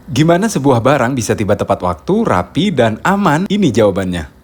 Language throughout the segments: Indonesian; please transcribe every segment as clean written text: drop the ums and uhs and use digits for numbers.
Gimana sebuah barang bisa tiba tepat waktu, rapi, dan aman? Ini jawabannya.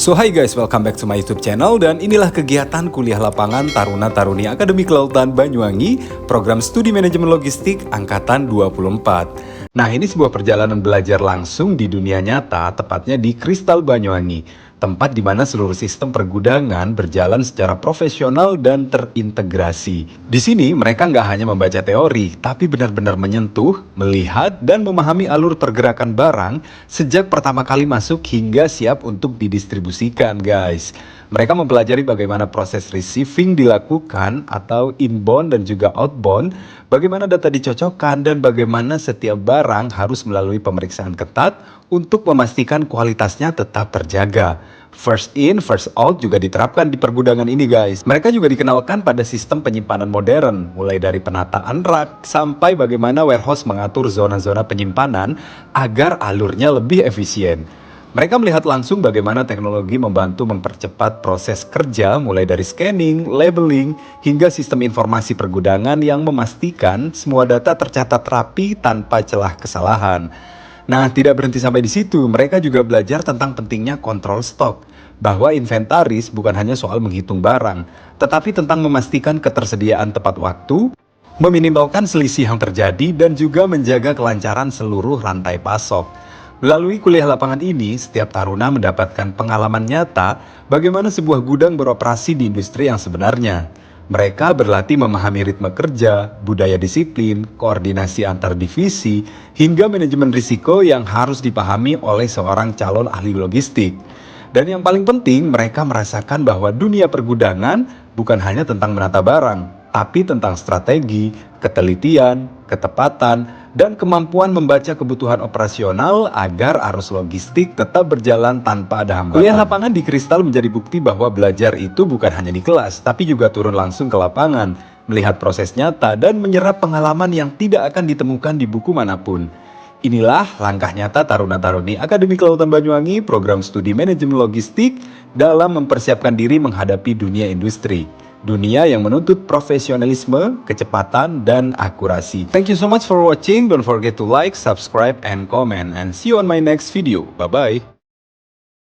So hi guys, welcome back to my YouTube channel dan inilah kegiatan kuliah lapangan Taruna-Taruni Akademi Kelautan Banyuwangi, program studi manajemen logistik angkatan 24. Nah, ini sebuah perjalanan belajar langsung di dunia nyata, tepatnya di Kristal Banyuwangi, tempat di mana seluruh sistem pergudangan berjalan secara profesional dan terintegrasi. Di sini mereka nggak hanya membaca teori, tapi benar-benar menyentuh, melihat, dan memahami alur pergerakan barang sejak pertama kali masuk hingga siap untuk didistribusikan, guys. Mereka mempelajari bagaimana proses receiving dilakukan atau inbound dan juga outbound, bagaimana data dicocokkan, dan bagaimana setiap barang harus melalui pemeriksaan ketat untuk memastikan kualitasnya tetap terjaga. First in, first out juga diterapkan di pergudangan ini, guys. Mereka juga dikenalkan pada sistem penyimpanan modern, mulai dari penataan rak sampai bagaimana warehouse mengatur zona-zona penyimpanan agar alurnya lebih efisien. Mereka melihat langsung bagaimana teknologi membantu mempercepat proses kerja mulai dari scanning, labeling, hingga sistem informasi pergudangan yang memastikan semua data tercatat rapi tanpa celah kesalahan. Nah, tidak berhenti sampai di situ, mereka juga belajar tentang pentingnya kontrol stok, bahwa inventaris bukan hanya soal menghitung barang, tetapi tentang memastikan ketersediaan tepat waktu, meminimalkan selisih yang terjadi, dan juga menjaga kelancaran seluruh rantai pasok. Melalui kuliah lapangan ini, setiap taruna mendapatkan pengalaman nyata bagaimana sebuah gudang beroperasi di industri yang sebenarnya. Mereka berlatih memahami ritme kerja, budaya disiplin, koordinasi antar divisi, hingga manajemen risiko yang harus dipahami oleh seorang calon ahli logistik. Dan yang paling penting, mereka merasakan bahwa dunia pergudangan bukan hanya tentang menata barang, tapi tentang strategi, ketelitian, ketepatan, dan kemampuan membaca kebutuhan operasional agar arus logistik tetap berjalan tanpa ada hambatan. Kuliah lapangan di Kristal menjadi bukti bahwa belajar itu bukan hanya di kelas, tapi juga turun langsung ke lapangan, melihat proses nyata dan menyerap pengalaman yang tidak akan ditemukan di buku manapun. Inilah langkah nyata Taruna-Taruni Akademi Kelautan Banyuwangi, program studi manajemen logistik dalam mempersiapkan diri menghadapi dunia industri. Dunia yang menuntut profesionalisme, kecepatan, dan akurasi. Thank you so much for watching. Don't forget to like, subscribe, and comment. And see you on my next video. Bye-bye.